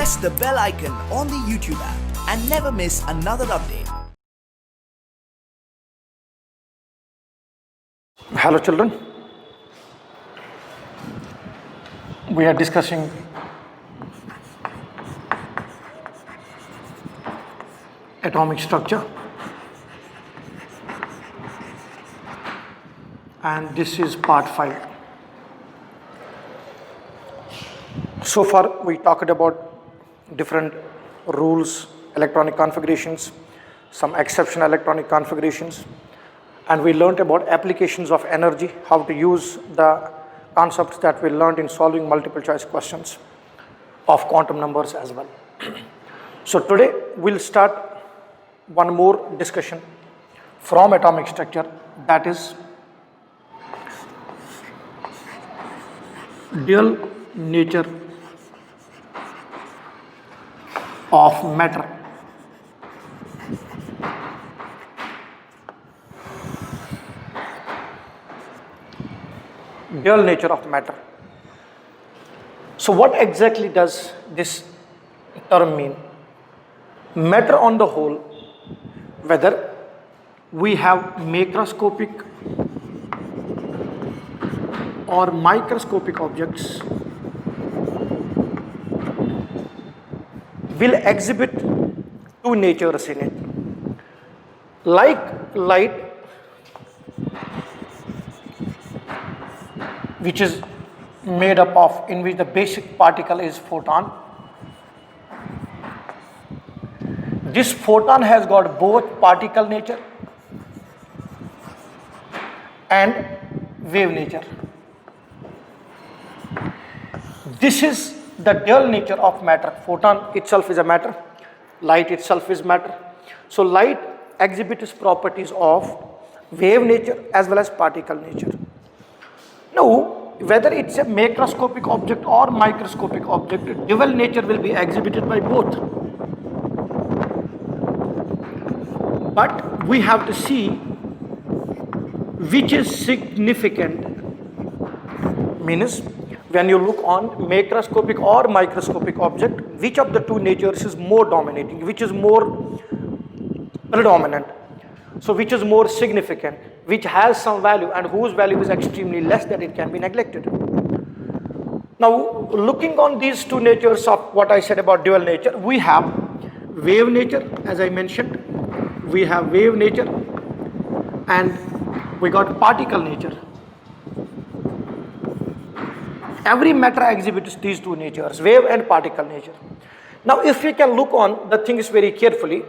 press the bell icon on the YouTube app and never miss another update. Hello children, we are discussing atomic structure, and this is part 5. So far we talked about different rules, electronic configurations, some exceptional electronic configurations, and we learned about applications of energy, how to use the concepts that we learned in solving multiple choice questions of quantum numbers as well. So today we'll start one more discussion from atomic structure, that is dual nature of matter. Dual nature of matter. So what exactly does this term mean? Matter on the whole, whether we have macroscopic or microscopic objects, will exhibit two natures in it. Like light, which is made up of, in which the basic particle is photon. This photon has got both particle nature and wave nature. This is the dual nature of matter. Photon itself is a matter, light itself is matter. So light exhibits properties of wave nature as well as particle nature. Now, whether it's a macroscopic object or microscopic object, dual nature will be exhibited by both. But we have to see which is significant. Means when you look on macroscopic or microscopic object, which of the two natures is more dominating, which is more predominant, so which is more significant, which has some value and whose value is extremely less that it can be neglected. Now looking on these two natures of what I said about dual nature, we have wave nature, as I mentioned, we have wave nature, and we got particle nature. Every matter exhibits these two natures, wave and particle nature. Now if we can look on the things very carefully,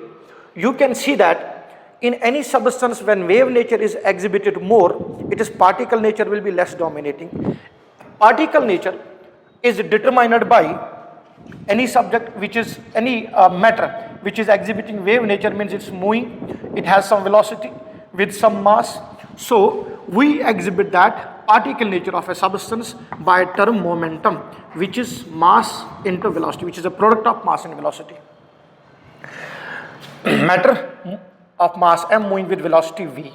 you can see that in any substance when wave nature is exhibited more, it is particle nature will be less dominating. Particle nature is determined by any subject which is any matter which is exhibiting wave nature, means it's moving, it has some velocity with some mass. So we exhibit that particle nature of a substance by a term momentum, which is mass into velocity, which is a product of mass and velocity. Matter of mass m moving with velocity v.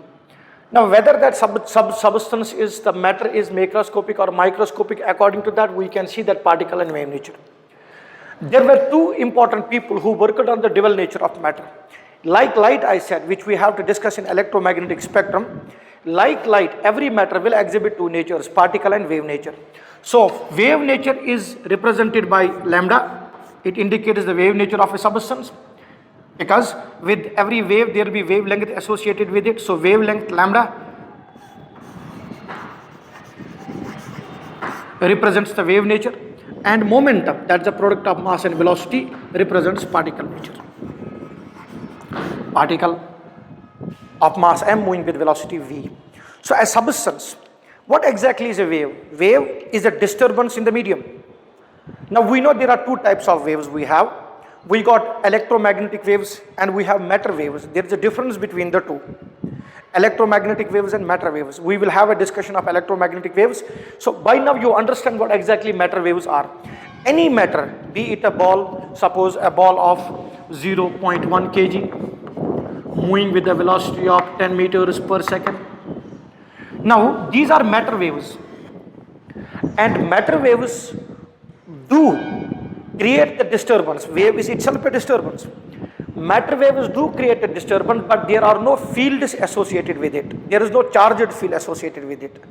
Now whether that substance is, the matter is macroscopic or microscopic, according to that we can see that particle and wave nature. There were two important people who worked on the dual nature of matter. Like light, I said, which we have to discuss in electromagnetic spectrum, like light, every matter will exhibit two natures, particle and wave nature. So wave nature is represented by lambda. It indicates the wave nature of a substance, because with every wave there will be wavelength associated with it. So wavelength lambda represents the wave nature, and momentum, that's the product of mass and velocity, represents particle nature. Particle of mass m moving with velocity v. So a substance, what exactly is a wave? Wave is a disturbance in the medium. Now we know there are two types of waves we have. We got electromagnetic waves and we have matter waves. There is a difference between the two. Electromagnetic waves and matter waves. We will have a discussion of electromagnetic waves. So by now you understand what exactly matter waves are. Any matter, be it a ball, suppose a ball of 0.1 kg, moving with a velocity of 10 meters per second. Now these are matter waves, and matter waves do create the disturbance. Wave is itself a disturbance. Matter waves do create a disturbance, but there are no fields associated with it. There is no charged field associated with it.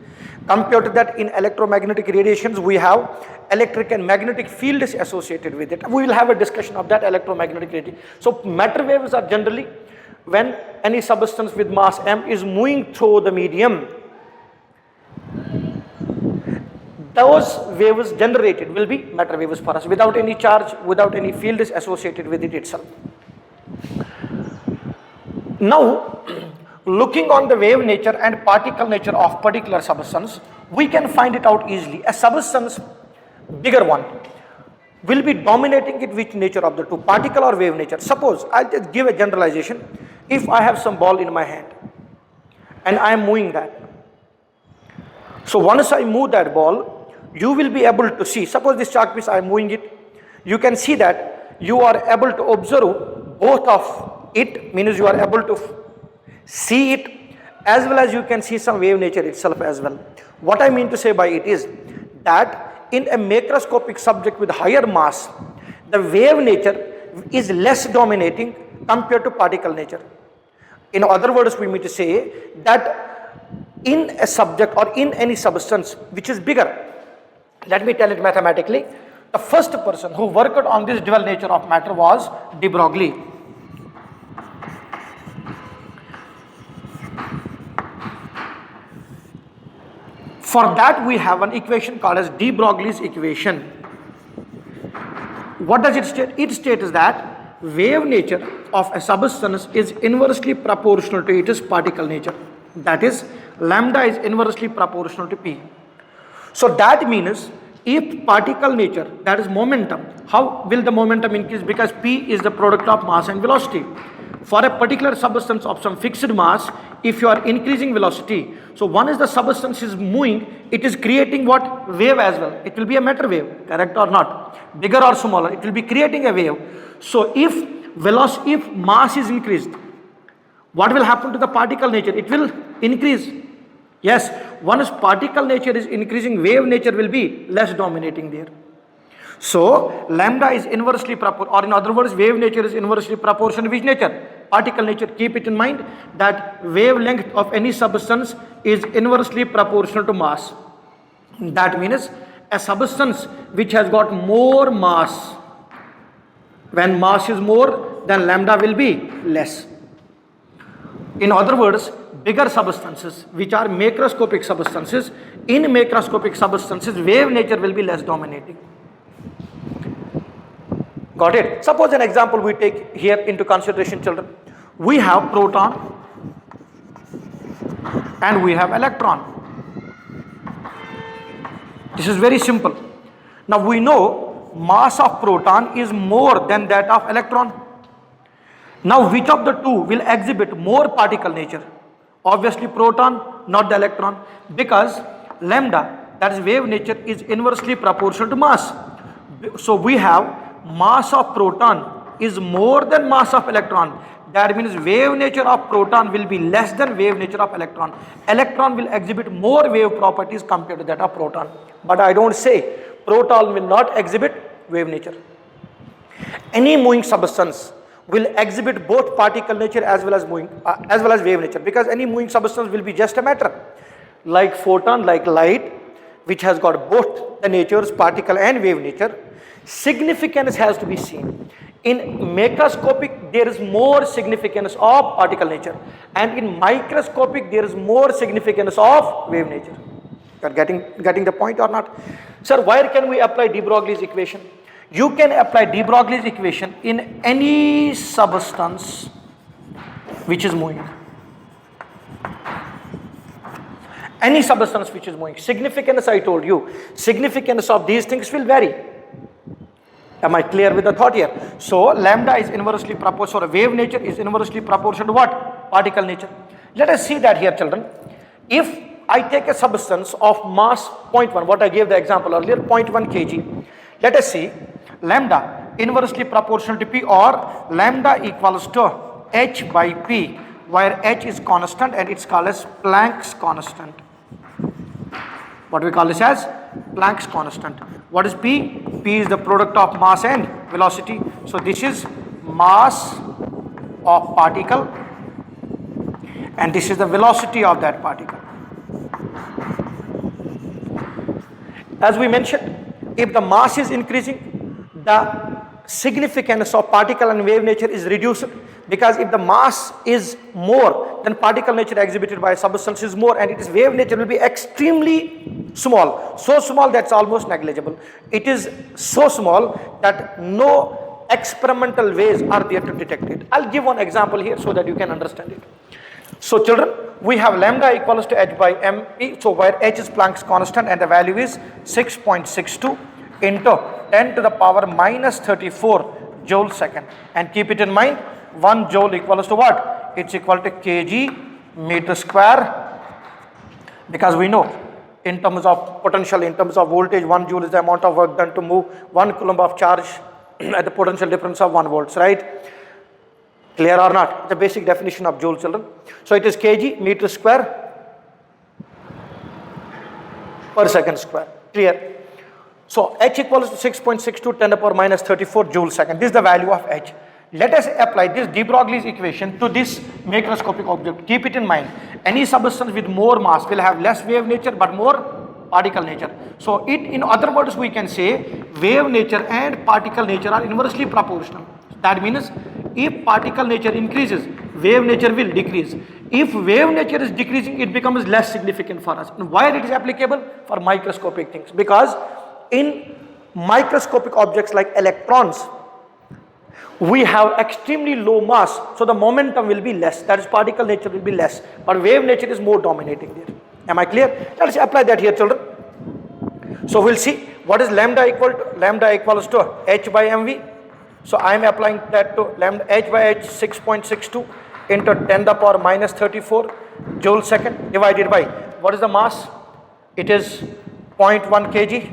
Compared to that, in electromagnetic radiations, we have electric and magnetic fields associated with it. We will have a discussion of that electromagnetic radiation. So matter waves are generally when any substance with mass m is moving through the medium, those waves generated will be matter waves for us, without any charge, without any fields associated with it itself. Now, looking on the wave nature and particle nature of particular substance, we can find it out easily. A substance, bigger one, will be dominating it which nature of the two, particle or wave nature. Suppose, I'll just give a generalization. If I have some ball in my hand and I am moving that. So once I move that ball, you will be able to see, suppose this chalk piece I am moving it, you can see that you are able to observe both of it, means you are able to see it as well as you can see some wave nature itself as well. What I mean to say by it is that in a macroscopic subject with higher mass, the wave nature is less dominating compared to particle nature. In other words, we mean to say that in a subject or in any substance which is bigger, let me tell it mathematically, the first person who worked on this dual nature of matter was de Broglie. For that we have an equation called as de Broglie's equation. What does it state? It states that wave nature of a substance is inversely proportional to its particle nature. That is, lambda is inversely proportional to P. So that means if particle nature, that is momentum, how will the momentum increase? Because P is the product of mass and velocity. For a particular substance of some fixed mass, if you are increasing velocity, so one is the substance is moving, it is creating what? Wave as well. It will be a matter wave, correct or not? Bigger or smaller, it will be creating a wave. So if velocity, if mass is increased, what will happen to the particle nature? It will increase. Yes, once particle nature is increasing, wave nature will be less dominating there. So lambda is inversely proportional, or in other words, wave nature is inversely proportional to which nature? Particle nature. Keep it in mind that wavelength of any substance is inversely proportional to mass. That means a substance which has got more mass, when mass is more, then lambda will be less. In other words, bigger substances which are macroscopic substances, in macroscopic substances wave nature will be less dominating. Got it? Suppose an example we take here into consideration, children. We have proton and we have electron. This is very simple. Now we know mass of proton is more than that of electron. Now which of the two will exhibit more particle nature? Obviously proton, not the electron, because lambda, that is wave nature, is inversely proportional to mass. So we have mass of proton is more than mass of electron. That means wave nature of proton will be less than wave nature of electron. Electron will exhibit more wave properties compared to that of proton. But I don't say proton will not exhibit wave nature. Any moving substance will exhibit both particle nature as well as wave nature, because any moving substance will be just a matter. Like photon, like light, which has got both the natures, particle and wave nature, significance has to be seen. In macroscopic, there is more significance of particle nature, and in microscopic, there is more significance of wave nature. You are getting the point or not? Sir, where can we apply de Broglie's equation? You can apply de Broglie's equation in any substance which is moving. Any substance which is moving. Significance, I told you, significance of these things will vary. Am I clear with the thought here? So lambda is inversely proportional, wave nature is inversely proportional to what? Particle nature. Let us see that here, children. If I take a substance of mass 0.1, what I gave the example earlier, 0.1 kg. Let us see, lambda inversely proportional to P, or lambda equals to H by P, where H is constant and it's called as Planck's constant. What we call this as Planck's constant. What is P? P is the product of mass and velocity. So this is mass of particle and this is the velocity of that particle. As we mentioned, if the mass is increasing, the significance of particle and wave nature is reduced, because if the mass is more, then particle nature exhibited by a substance is more and its wave nature will be extremely small, so small that's almost negligible. It is so small that no experimental ways are there to detect it. I'll give one example here so that you can understand it. So children, we have lambda equals to h by mp, so where h is Planck's constant and the value is 6.62 into 10 to the power minus 34 joule second. And keep it in mind, 1 joule equals to what? It's equal to kg meter square, because we know in terms of potential, in terms of voltage, 1 joule is the amount of work done to move 1 coulomb of charge at the potential difference of 1 volts, right? Clear or not? The basic definition of joule, children. So it is kg meter square per second square. Clear? So h equals to 6.62 10 to the power minus 34 joule second. This is the value of h. Let us apply this de Broglie's equation to this macroscopic object. Keep it in mind. Any substance with more mass will have less wave nature but more particle nature. So in other words, we can say wave nature and particle nature are inversely proportional. That means if particle nature increases, wave nature will decrease. If wave nature is decreasing, it becomes less significant for us. And why it is applicable? For microscopic things. Because in microscopic objects like electrons, we have extremely low mass, so the momentum will be less. That is, particle nature will be less. But wave nature is more dominating there. Am I clear? Let us apply that here, children. So we'll see what is lambda equal to. Lambda equals to h by mv. So I am applying that to lambda h by h 6.62 into 10 to the power minus 34 joule second divided by what is the mass? It is 0.1 kg,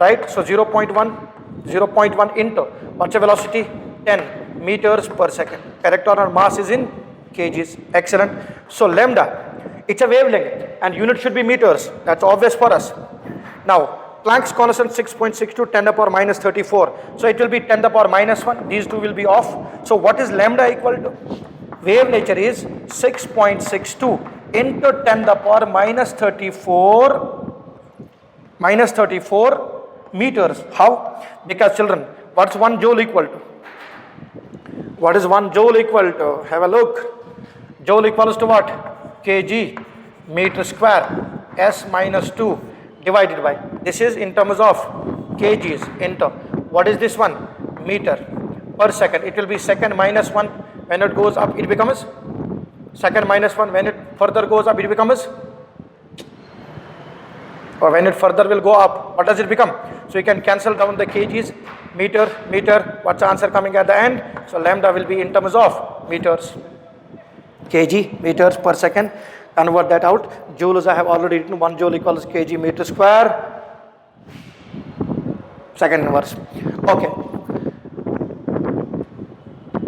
right? So 0.1 into what's the velocity? 10 meters per second. Correct or not? Mass is in kgs. Excellent. So lambda, it's a wavelength and unit should be meters. That's obvious for us. Now Planck's constant 6.62 10 to the power minus 34. So it will be 10 to the power minus 1. These two will be off. So what is lambda equal to? Wave nature is 6.62 into 10 to the power minus 34 meters. How? Because children, what's 1 joule equal to? What is 1 joule equal to? Have a look. Joule equals to what? Kg meter square S minus 2 divided by, this is in terms of kgs into, what is this one? Meter per second. It will be second minus 1. When it goes up, it becomes second minus 1. When it further goes up, it becomes, or when it further will go up, what does it become? So you can cancel down the kgs, meter, what's the answer coming at the end? So lambda will be in terms of meters. Kg, meters per second. Convert that out. Joules I have already written. 1 joule equals kg meter square. Second inverse. Okay.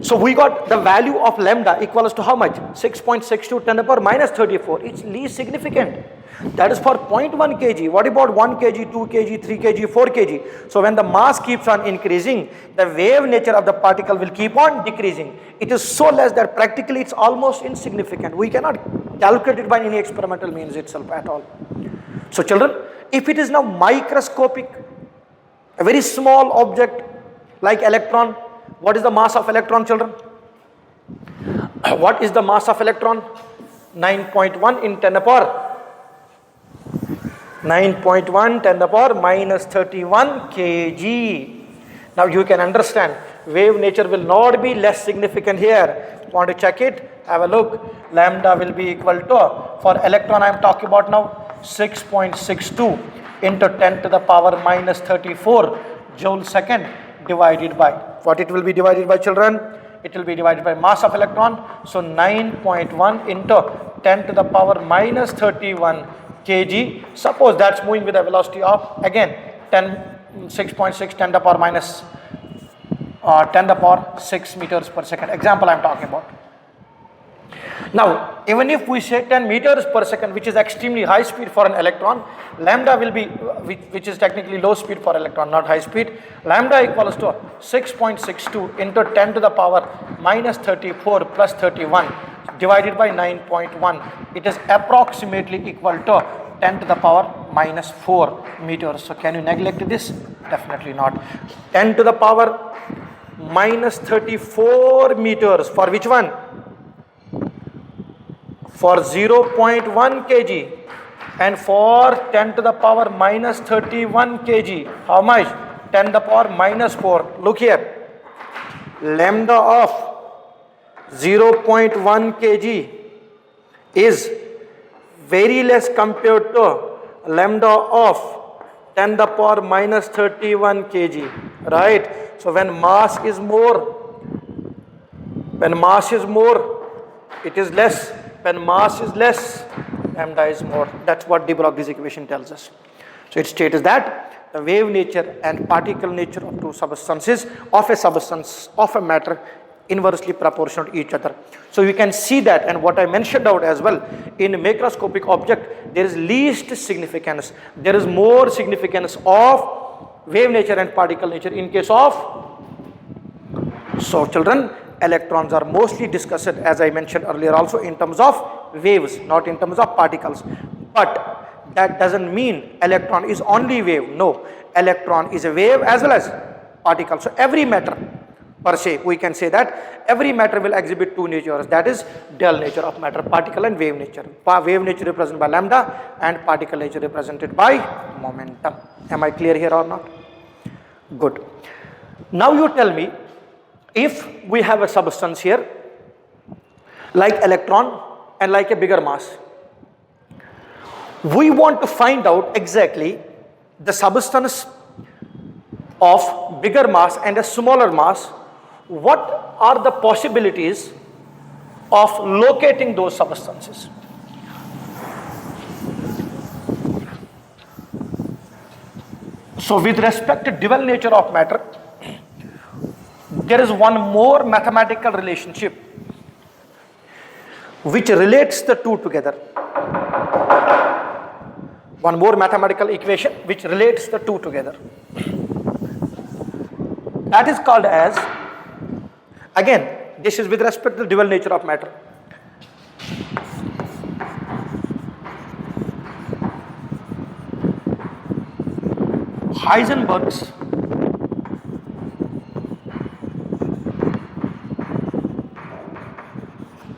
So we got the value of lambda equals to how much? 6.62 10 to the power minus 34. It's least significant. That is for 0.1 kg. What about 1 kg, 2 kg, 3 kg, 4 kg? So when the mass keeps on increasing, the wave nature of the particle will keep on decreasing. It is so less that practically it's almost insignificant. We cannot calculate it by any experimental means itself at all. So children, if it is now microscopic, a very small object like electron, what is the mass of electron, children? What is the mass of electron? 9.1 in 10 to the power 9.1 10 to the power minus 31 kg. Now you can understand, wave nature will not be less significant here. Want to check it? Have a look. Lambda will be equal to, for electron I am talking about now, 6.62 into 10 to the power minus 34 joule second divided by, what it will be divided by, children? It will be divided by mass of electron. So 9.1 into 10 to the power minus 31 kg. Suppose that's moving with a velocity of, again, 6.6 10 to the power minus 10 to the power 6 meters per second. Example I am talking about. Now, even if we say 10 meters per second, which is extremely high speed for an electron, lambda will be, which is technically low speed for electron, not high speed, lambda equals to 6.62 into 10 to the power minus 34 plus 31 divided by 9.1. It is approximately equal to 10 to the power minus 4 meters. So can you neglect this? Definitely not. 10 to the power minus 34 meters for which one? For 0.1 kg, and for 10 to the power minus 31 kg, how much? 10 to the power minus 4. Look here, lambda of 0.1 kg is very less compared to lambda of 10 to the power minus 31 kg, right? So when mass is more, it is less. When mass is less, lambda is more. That's what de Broglie's equation tells us. So it states that the wave nature and particle nature of two substances, of a substance, of a matter, inversely proportional to each other. So you can see that, and what I mentioned out as well, in macroscopic object, there is least significance. There is more significance of wave nature and particle nature in case of. So children, electrons are mostly discussed, as I mentioned earlier, also in terms of waves, not in terms of particles. But that doesn't mean electron is only wave. No, electron is a wave as well as particle. So every matter per se, we can say that every matter will exhibit two natures, that is dual nature of matter, particle and wave nature. Wave nature represented by lambda and particle nature represented by momentum. Am I clear here or not? Good. Now you tell me, if we have a substance here like electron and like a bigger mass, we want to find out exactly the substance of bigger mass and a smaller mass. What are the possibilities of locating those substances? So with respect to dual nature of matter, there is one more mathematical relationship which relates the two together. One more mathematical equation which relates the two together. That is called as, again, this is with respect to the dual nature of matter. Heisenberg's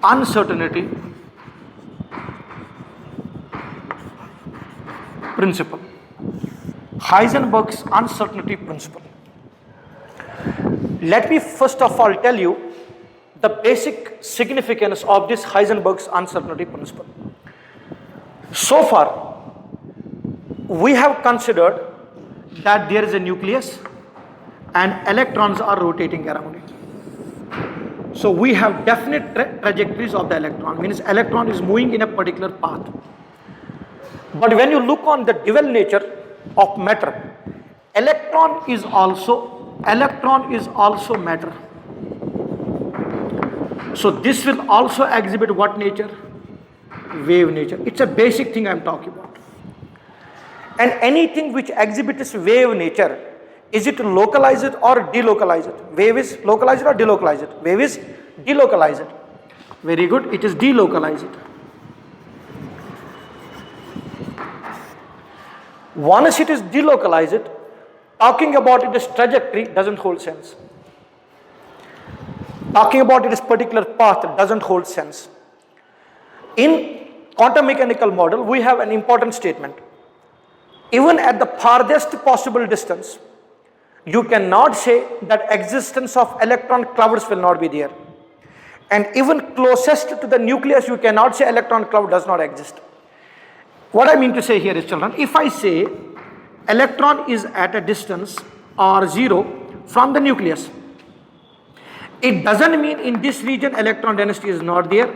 uncertainty principle. Heisenberg's uncertainty principle. Let me first of all tell you the basic significance of this Heisenberg's uncertainty principle. So far, we have considered that there is a nucleus and electrons are rotating around it. So we have definite trajectories of the electron, means electron is moving in a particular path. But when you look on the dual nature of matter, electron is also matter. So this will also exhibit what nature? Wave nature. It's a basic thing I am talking about. And anything which exhibits wave nature, is it localized or delocalized? Wave is localized or delocalized? Wave is delocalized. Very good, it is delocalized. Once it is delocalized, talking about its trajectory doesn't hold sense. Talking about its particular path doesn't hold sense. In quantum mechanical model, we have an important statement. Even at the farthest possible distance, you cannot say that existence of electron clouds will not be there. And even closest to the nucleus, you cannot say electron cloud does not exist. What I mean to say here is, children, if I say electron is at a distance r0 from the nucleus, it doesn't mean in this region electron density is not there,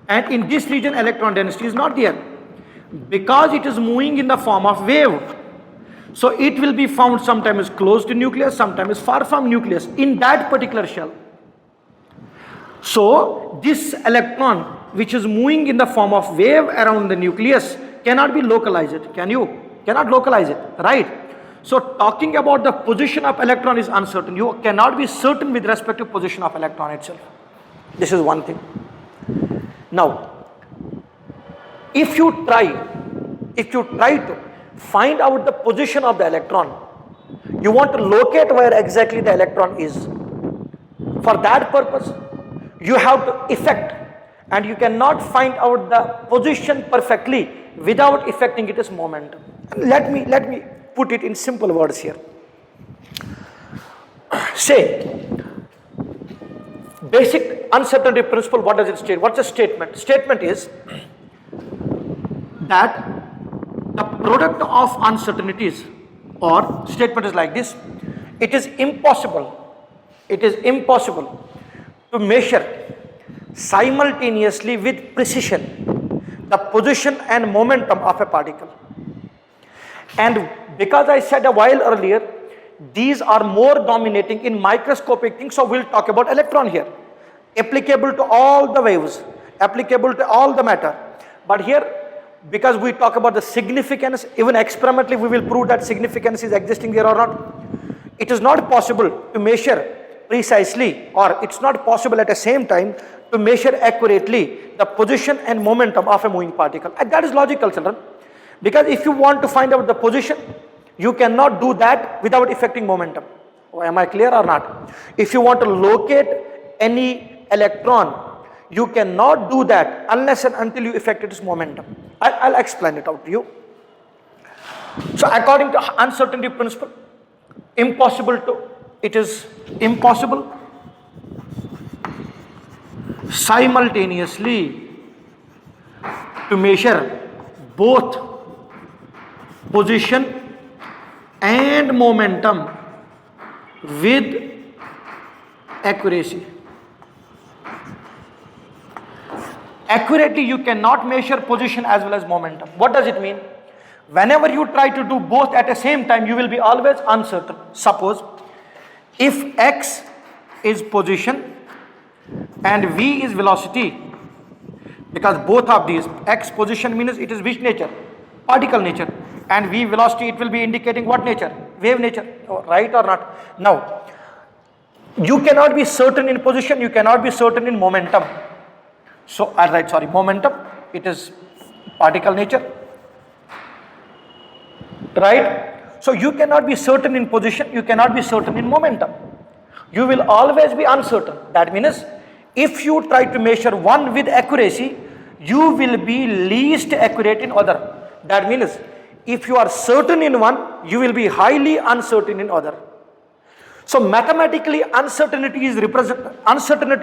and in this region electron density is not there, because it is moving in the form of wave. So it will be found sometimes close to nucleus, sometimes far from nucleus in that particular shell. So this electron which is moving in the form of wave around the nucleus cannot be localized. Can you? Cannot localize it, right? So talking about the position of electron is uncertain. You cannot be certain with respect to position of electron itself. This is one thing. Now, if you try to find out the position of the electron, you want to locate where exactly the electron is. For that purpose, you have to effect, and you cannot find out the position perfectly without effecting its momentum. Let me put it in simple words here. Say, basic uncertainty principle, what does it state? What's the statement? Statement is that the product of uncertainties, or statement is like this: it is impossible to measure simultaneously with precision the position and momentum of a particle. And because I said a while earlier, these are more dominating in microscopic things, so we'll talk about electron here, applicable to all the waves, applicable to all the matter. But here, because we talk about the significance, even experimentally we will prove that significance is existing there or not. It is not possible to measure precisely, or it's not possible at the same time to measure accurately the position and momentum of a moving particle. And that is logical, children, because if you want to find out the position, you cannot do that without affecting momentum. Am I clear or not? If you want to locate any electron, you cannot do that unless and until you affect its momentum. I'll explain it out to you. So according to uncertainty principle, it is impossible simultaneously to measure both position and momentum with accuracy. Accurately, you cannot measure position as well as momentum. What does it mean? Whenever you try to do both at the same time, you will be always uncertain. Suppose if x is position and v is velocity, because both of these, x position means it is which nature? Particle nature. And v velocity, it will be indicating what nature? Wave nature, right or not? Now, you cannot be certain in position, you cannot be certain in momentum. So, momentum, it is particle nature, right? So, you cannot be certain in position, you cannot be certain in momentum. You will always be uncertain. That means, if you try to measure one with accuracy, you will be least accurate in other. That means, if you are certain in one, you will be highly uncertain in other. So mathematically, uncertainty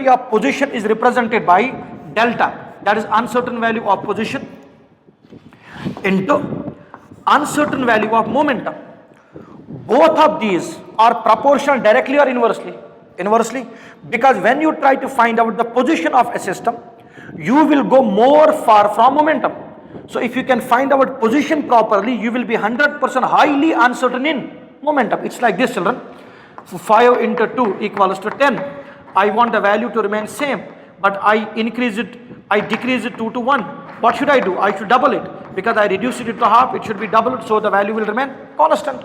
of position is represented by delta, that is uncertain value of position, into uncertain value of momentum. Both of these are proportional directly or inversely? Inversely, because when you try to find out the position of a system, you will go more far from momentum. So if you can find out position properly, you will be 100% highly uncertain in momentum. It's like this, children. 5 into 2 equals to 10. I want the value to remain same, but I decrease it 2 to 1. What should I do? I should double it, because I reduce it to half, it should be doubled, so the value will remain constant.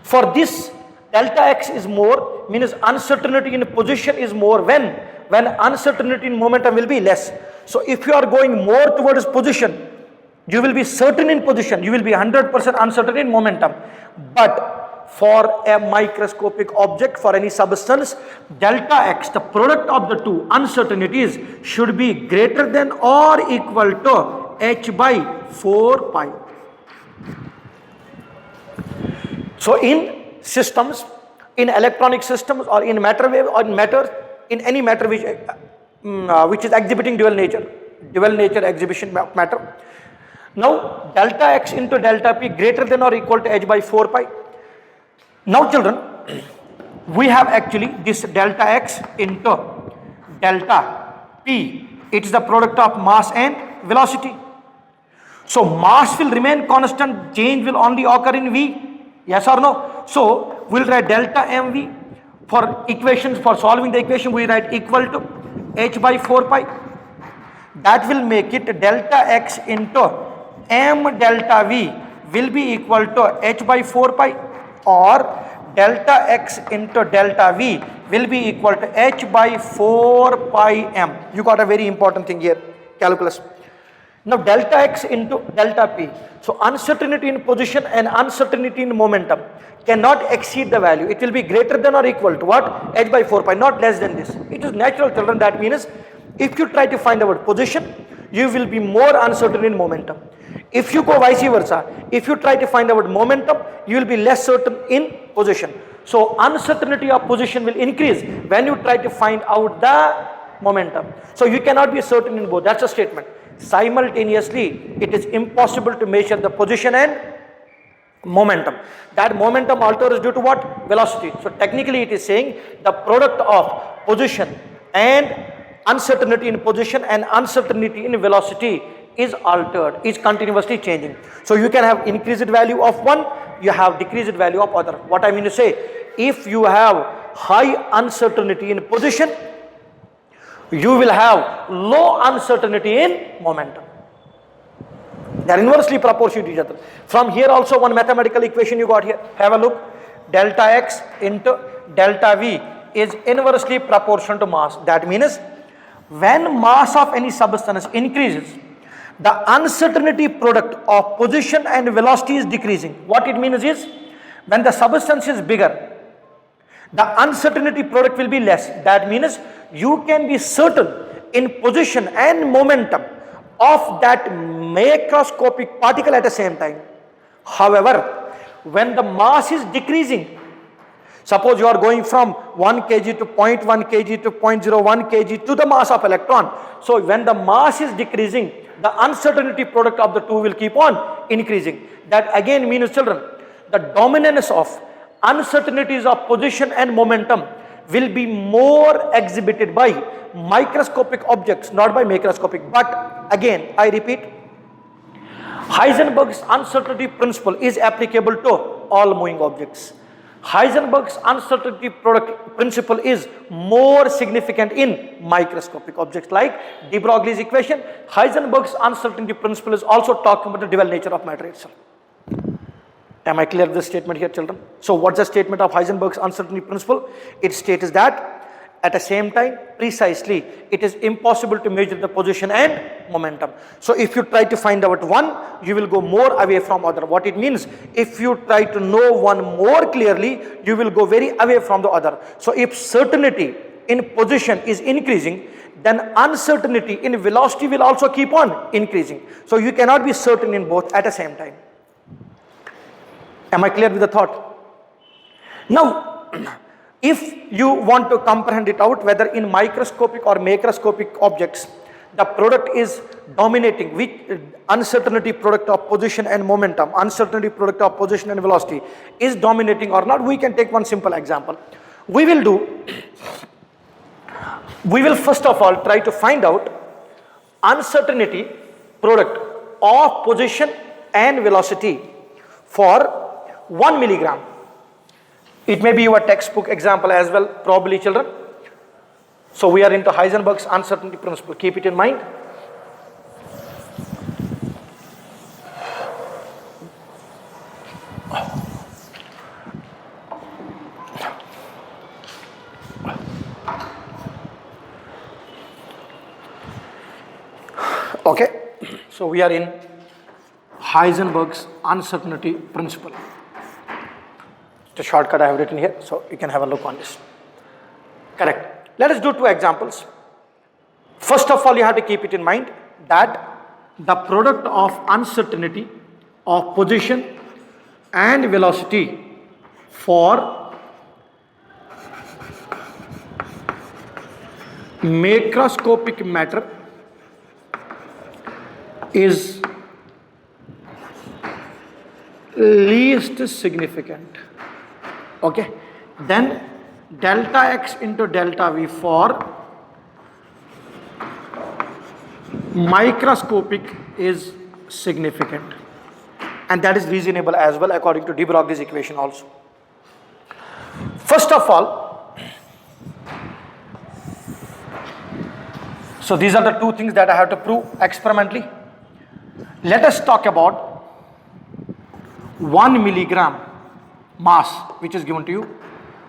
For this, delta x is more, means uncertainty in position is more when uncertainty in momentum will be less. So if you are going more towards position, you will be certain in position, you will be 100% uncertain in momentum. But for a microscopic object, for any substance, delta x, the product of the two uncertainties, should be greater than or equal to h by 4 pi. So in systems, in electronic systems, or in matter wave, or in matter, in any matter which is exhibiting dual nature exhibition matter. Now delta x into delta p greater than or equal to h by 4 pi. Now children, we have actually this delta x into delta p. It is the product of mass and velocity. So mass will remain constant, change will only occur in v. Yes or no? So we'll write delta mv. For equations, for solving the equation, we write equal to h by 4 pi. That will make it delta x into m delta v will be equal to h by 4 pi, or delta x into delta v will be equal to h by 4 pi m. You got a very important thing here, calculus. Now delta x into delta p. So uncertainty in position and uncertainty in momentum cannot exceed the value. It will be greater than or equal to what? H by 4 pi, not less than this. It is natural, children. That means if you try to find out position, you will be more uncertain in momentum. If you go vice versa, if you try to find out momentum, you will be less certain in position. So uncertainty of position will increase when you try to find out the momentum. So you cannot be certain in both. That's a statement. Simultaneously, it is impossible to measure the position and momentum. That momentum alters due to what? Velocity. So technically it is saying the product of position and uncertainty in position and uncertainty in velocity is altered, is continuously changing. So you can have increased value of one, you have decreased value of other. What I mean to say, if you have high uncertainty in position, you will have low uncertainty in momentum. They are inversely proportional to each other. From here also one mathematical equation you got here. Have a look. Delta x into delta v is inversely proportional to mass. That means when mass of any substance increases, the uncertainty product of position and velocity is decreasing. What it means is, when the substance is bigger, the uncertainty product will be less. That means you can be certain in position and momentum of that macroscopic particle at the same time. However, when the mass is decreasing, suppose you are going from 1 kg to 0.1 kg to 0.01 kg to the mass of electron. So when the mass is decreasing, the uncertainty product of the two will keep on increasing. That again means, children, the dominance of uncertainties of position and momentum will be more exhibited by microscopic objects, not by macroscopic. But again, I repeat, Heisenberg's uncertainty principle is applicable to all moving objects. Heisenberg's uncertainty product principle is more significant in microscopic objects like de Broglie's equation. Heisenberg's uncertainty principle is also talking about the dual nature of matter itself. Am I clear with this statement here, children? So what's the statement of Heisenberg's uncertainty principle? It states that at the same time, precisely, it is impossible to measure the position and momentum. So if you try to find out one, you will go more away from other. What it means, if you try to know one more clearly, you will go very away from the other. So if certainty in position is increasing, then uncertainty in velocity will also keep on increasing. So you cannot be certain in both at the same time. Am I clear with the thought? Now, if you want to comprehend it out, whether in microscopic or macroscopic objects, the product is dominating, which uncertainty product of position and momentum, uncertainty product of position and velocity is dominating or not, we can take one simple example. We will first of all try to find out uncertainty product of position and velocity for 1 milligram. It may be your textbook example as well, probably, children. So we are into Heisenberg's uncertainty principle. Keep it in mind. Okay, so we are in Heisenberg's uncertainty principle. The shortcut I have written here, so you can have a look on this. Correct. Let us do two examples. First of all, you have to keep it in mind that the product of uncertainty of position and velocity for macroscopic matter is least significant. Okay, then delta x into delta v for microscopic is significant, and that is reasonable as well according to de Broglie's equation also. First of all, So these are the two things that I have to prove experimentally. Let us talk about 1 milligram mass which is given to you.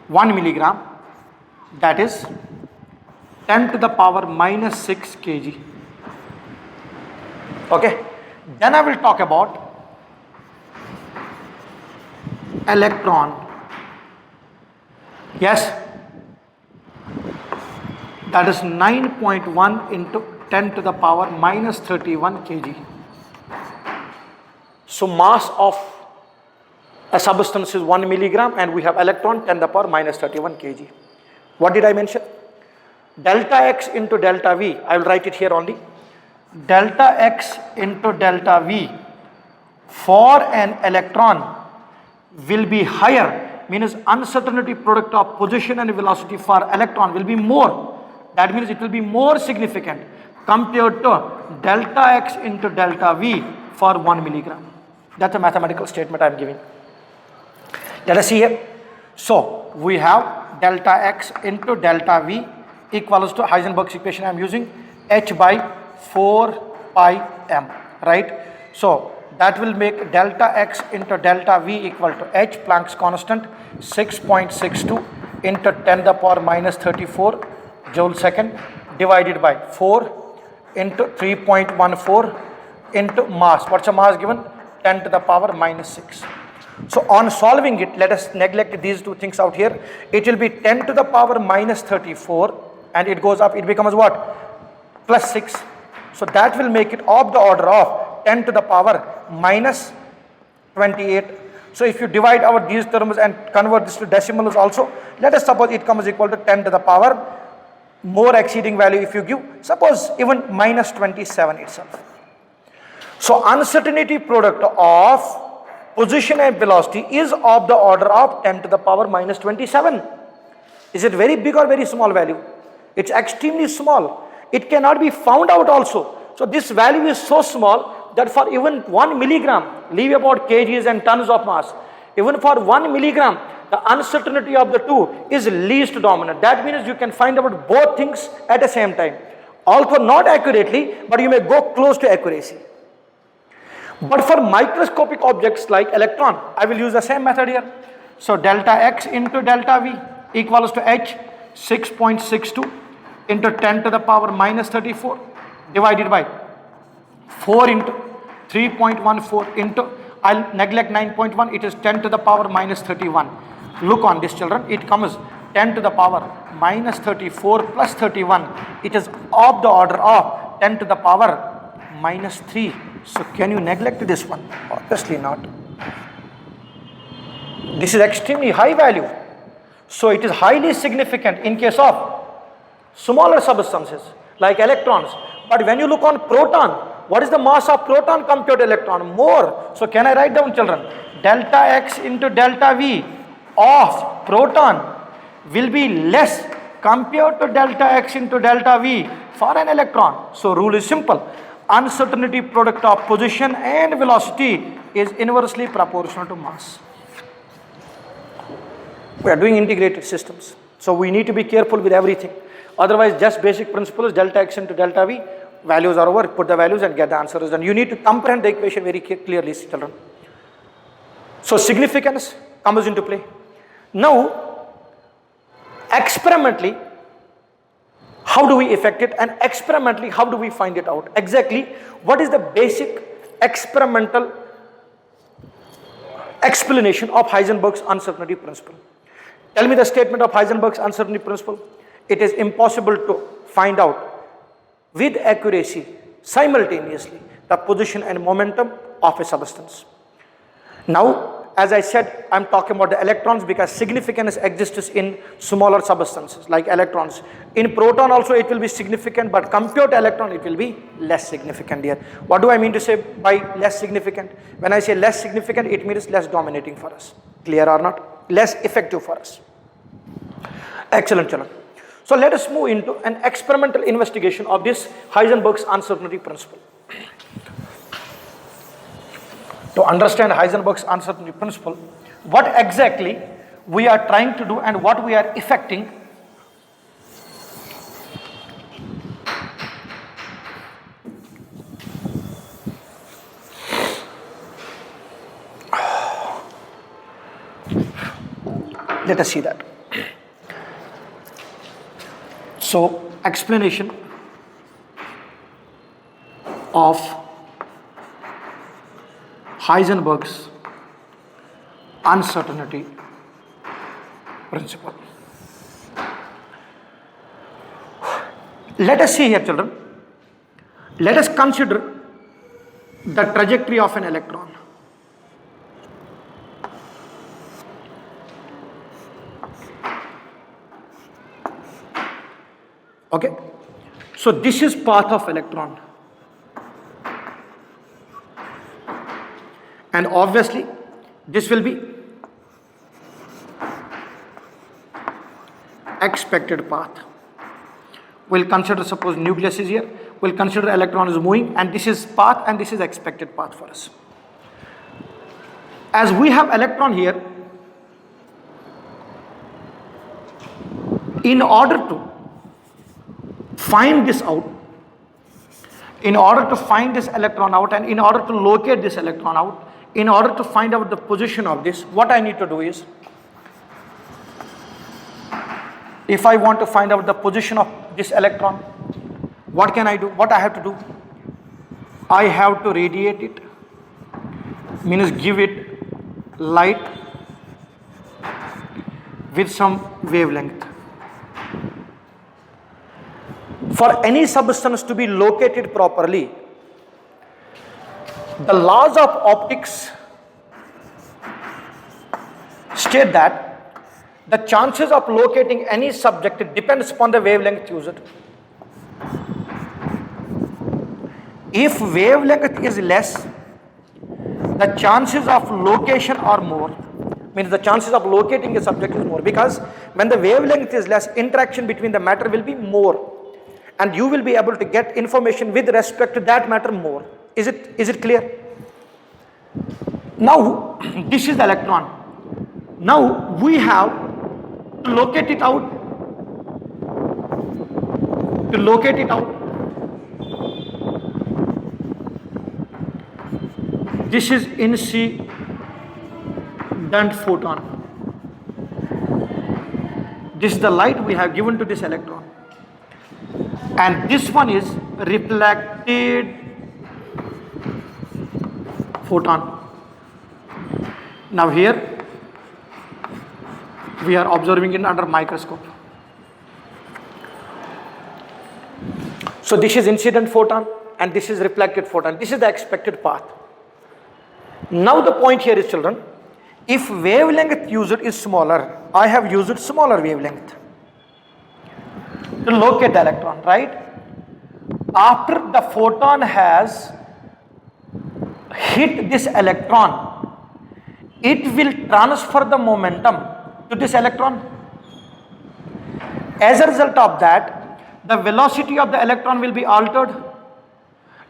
1 milligram, that is 10 to the power minus 6 kg. Okay. Then I will talk about electron. Yes, that is 9.1 into 10 to the power minus 31 kg. So mass of a substance is 1 milligram and we have electron 10 to the power minus 31 kg. What did I mention? Delta X into delta V, I will write it here only. Delta X into delta V for an electron will be higher, means uncertainty product of position and velocity for electron will be more. That means it will be more significant compared to delta X into delta V for 1 milligram. That's a mathematical statement I am giving. Let us see here. So we have delta X into delta V equals to Heisenberg's equation I am using, H by 4 pi m, right? So that will make delta X into delta V equal to H, Planck's constant, 6.62 into 10 to the power minus 34 joule second divided by 4 into 3.14 into mass. What's the mass given? 10 to the power minus 6. So on solving it, let us neglect these two things out here. It will be 10 to the power minus 34 and it goes up, it becomes what? Plus 6. So that will make it of the order of 10 to the power minus 28. So if you divide out these terms and convert this to decimals also, let us suppose it comes equal to 10 to the power more exceeding value if you give, suppose even minus 27 itself. So uncertainty product of position and velocity is of the order of 10 to the power minus 27. Is it very big or very small value? It's extremely small. It cannot be found out also. So this value is so small that for even 1 milligram, leave about kgs and tons of mass, even for 1 milligram, the uncertainty of the two is least dominant. That means you can find out both things at the same time. Although not accurately, but you may go close to accuracy. But for microscopic objects like electron, I will use the same method here. So delta X into delta V equals to H, 6.62 into 10 to the power minus 34 divided by 4 into 3.14 into, I'll neglect 9.1, it is 10 to the power minus 31. Look on this, children, it comes 10 to the power minus 34 plus 31. It is of the order of 10 to the power minus 3. So can you neglect this one? Obviously not. This is extremely high value. So it is highly significant in case of smaller substances like electrons. But when you look on proton, what is the mass of proton compared to electron? More. So can I write down, children? Delta X into delta V of proton will be less compared to delta X into delta V for an electron. So rule is simple. Uncertainty product of position and velocity is inversely proportional to mass. We are doing integrated systems. So we need to be careful with everything. Otherwise, just basic principles, delta X into delta V, values are over, put the values and get the answers. And you need to comprehend the equation very clearly, children. So significance comes into play. Now, experimentally, how do we effect it, and experimentally how do we find it out? Exactly what is the basic experimental explanation of Heisenberg's uncertainty principle? Tell me the statement of Heisenberg's uncertainty principle. It is impossible to find out with accuracy simultaneously the position and momentum of a substance. Now, as I said, I am talking about the electrons because significance exists in smaller substances like electrons. In proton also it will be significant, but compared to electron it will be less significant here. What do I mean to say by less significant? When I say less significant, it means less dominating for us. Clear or not? Less effective for us. Excellent, children. So let us move into an experimental investigation of this Heisenberg's uncertainty principle. To understand Heisenberg's uncertainty principle, what exactly we are trying to do and what we are effecting. Let us see that. So, explanation of Heisenberg's uncertainty principle. Let us see here, children. Let us consider the trajectory of an electron. Okay, so this is path of electron, and obviously this will be expected path. We'll consider, suppose nucleus is here, we'll consider electron is moving, and this is path and this is expected path for us. As we have electron here, in order to find this out, in order to find this electron out, and in order to locate this electron out, in order to find out the position of this, what I need to do is, if I want to find out the position of this electron, what can I do? What I have to do? I have to radiate it, means give it light with some wavelength. For any substance to be located properly, the laws of optics state that the chances of locating any subject depends upon the wavelength used. If wavelength is less, the chances of location are more, means the chances of locating a subject is more, because when the wavelength is less, interaction between the matter will be more, and you will be able to get information with respect to that matter more. Is it clear? Now this is the electron. Now we have to locate it out. To locate it out, this is incident photon. This is the light we have given to this electron, and this one is reflected photon. Now here we are observing it under microscope. So this is incident photon and this is reflected photon. This is the expected path. Now the point here is, children, if wavelength used is smaller, I have used smaller wavelength to locate the electron, right? After the photon has hit this electron, it will transfer the momentum to this electron. As a result of that, the velocity of the electron will be altered.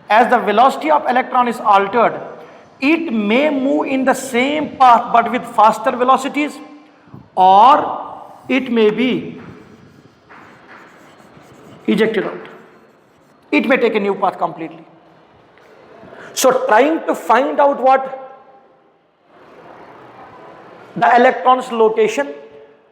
As the velocity of electron is altered, it may move in the same path but with faster velocities, or it may be ejected out. It may take a new path completely. So trying to find out what the electron's location,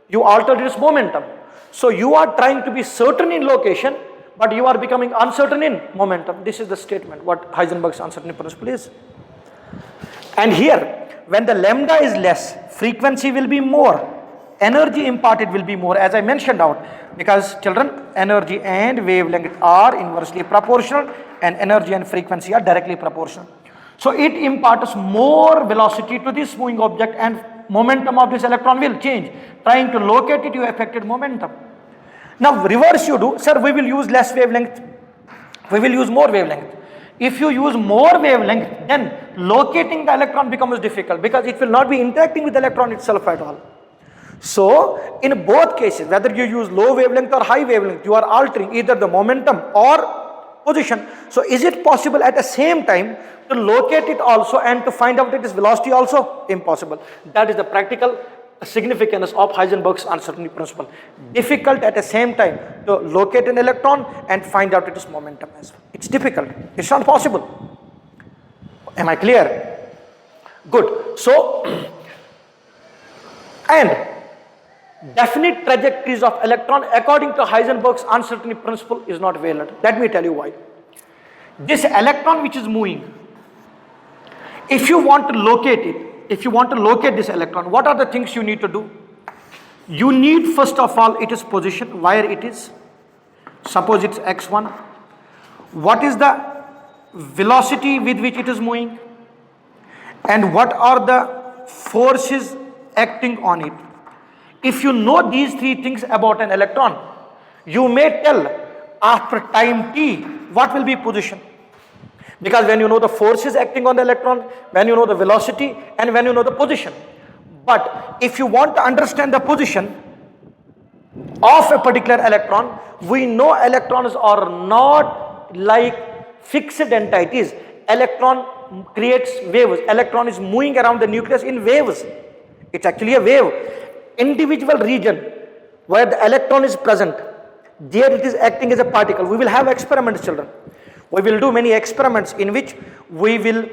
you altered its momentum. So you are trying to be certain in location, but you are becoming uncertain in momentum. This is the statement, what Heisenberg's uncertainty principle is. And here, when the lambda is less, frequency will be more, energy imparted will be more, as I mentioned out, because children, energy and wavelength are inversely proportional, and energy and frequency are directly proportional. So it imparts more velocity to this moving object, and momentum of this electron will change. Trying to locate it, you affected momentum. Now reverse you do, sir, we will use less wavelength, we will use more wavelength. If you use more wavelength, then locating the electron becomes difficult, because it will not be interacting with the electron itself at all. So in both cases, whether you use low wavelength or high wavelength, you are altering either the momentum or position. So is it possible at the same time to locate it also and to find out its velocity also? Impossible. That is the practical significance of Heisenberg's uncertainty principle. Difficult at the same time to locate an electron and find out its momentum as well. It's difficult. It's not possible. Am I clear? Good. So, and definite trajectories of electron according to Heisenberg's uncertainty principle is not valid. Let me tell you why. This electron which is moving, if you want to locate it, if you want to locate this electron, what are the things you need to do? You need first of all its position, where it is. Suppose it's x1. What is the velocity with which it is moving? And what are the forces acting on it? If you know these three things about an electron, you may tell after time t what will be position. Because when you know the forces acting on the electron, when you know the velocity, and when you know the position. But if you want to understand the position of a particular electron, we know electrons are not like fixed entities. Electron creates waves. Electron is moving around the nucleus in waves. It's actually a wave. Individual region where the electron is present, there it is acting as a particle. We will have experiments, children. We will do many experiments in which we will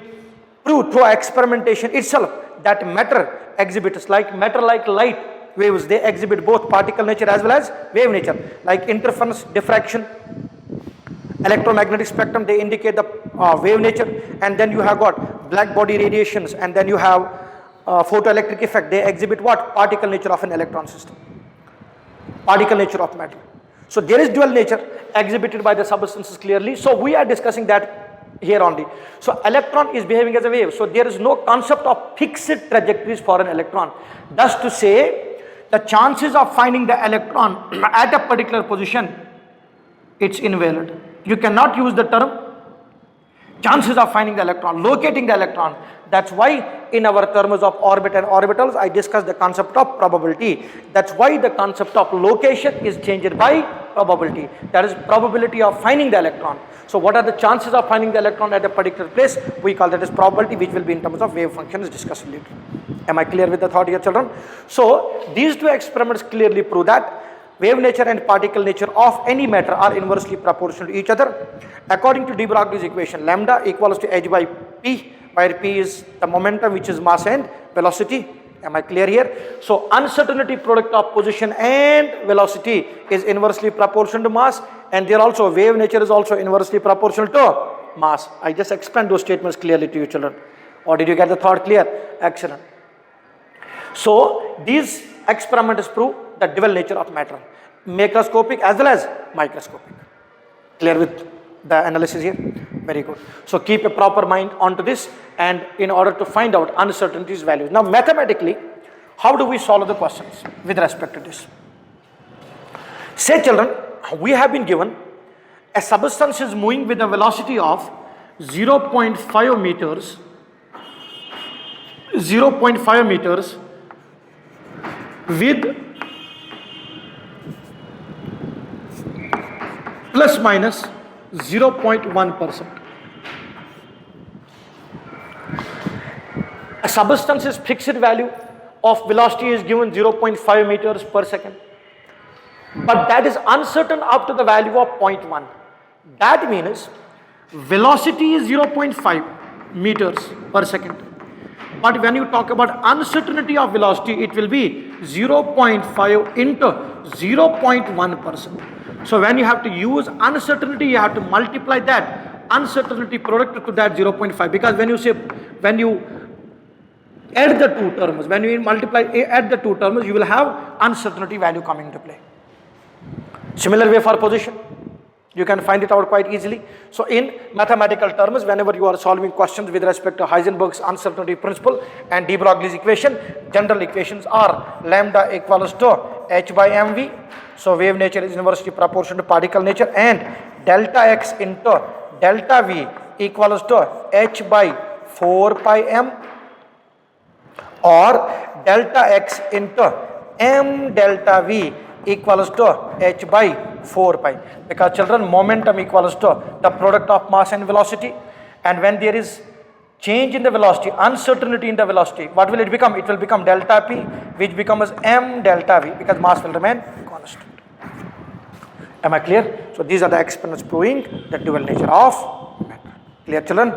prove through experimentation itself that matter exhibits like light waves. They exhibit both particle nature as well as wave nature. Like interference, diffraction, electromagnetic spectrum, they indicate the wave nature. And then you have got black body radiations, and then you have photoelectric effect. They exhibit what? Particle nature of an electron system, particle nature of matter. So there is dual nature exhibited by the substances clearly. So we are discussing that here only. So electron is behaving as a wave. So there is no concept of fixed trajectories for an electron. Thus to say, the chances of finding the electron at a particular position, it's invalid. You cannot use the term chances of finding the electron, locating the electron. That's why in our terms of orbit and orbitals, I discussed the concept of probability. That's why the concept of location is changed by probability. That is probability of finding the electron. So what are the chances of finding the electron at a particular place? We call that as probability, which will be in terms of wave functions discussed later. Am I clear with the thought here, children? So these two experiments clearly prove that wave nature and particle nature of any matter are inversely proportional to each other. According to de Broglie's equation, lambda equals to h by p, where p is the momentum, which is mass and velocity. Am I clear here? So uncertainty product of position and velocity is inversely proportional to mass, and there also wave nature is also inversely proportional to mass. I just explained those statements clearly to you, children. Or did you get the thought clear? Excellent. So these experiments prove the dual nature of matter, macroscopic as well as microscopic. Clear with the analysis here? Very good. So keep a proper mind onto this, and in order to find out uncertainties values. Now mathematically, how do we solve the questions with respect to this? Say, children, we have been given a substance is moving with a velocity of 0.5 meters, 0.5 meters with plus minus 0.1%. A substance's fixed value of velocity is given 0.5 meters per second, but that is uncertain up to the value of 0.1. That means velocity is 0.5 meters per second, but when you talk about uncertainty of velocity, it will be 0.5 into 0.1%. So when you have to use uncertainty, you have to multiply that uncertainty product to that 0.5, because when you add the two terms, when you add the two terms, you will have uncertainty value coming into play. Similar way for position, you can find it out quite easily. So in mathematical terms, whenever you are solving questions with respect to Heisenberg's uncertainty principle and de Broglie's equation, general equations are lambda equals to h by mv. So wave nature is inversely proportional to particle nature, and delta x into delta v equals to h by 4 pi m, or delta x into m delta v equals to h by 4 pi, because children, momentum equals to the product of mass and velocity, and when there is change in the velocity, uncertainty in the velocity, what will it become? It will become delta p, which becomes m delta v, because mass will remain constant. Am I clear? So these are the experiments proving the dual nature of matter. Clear, children?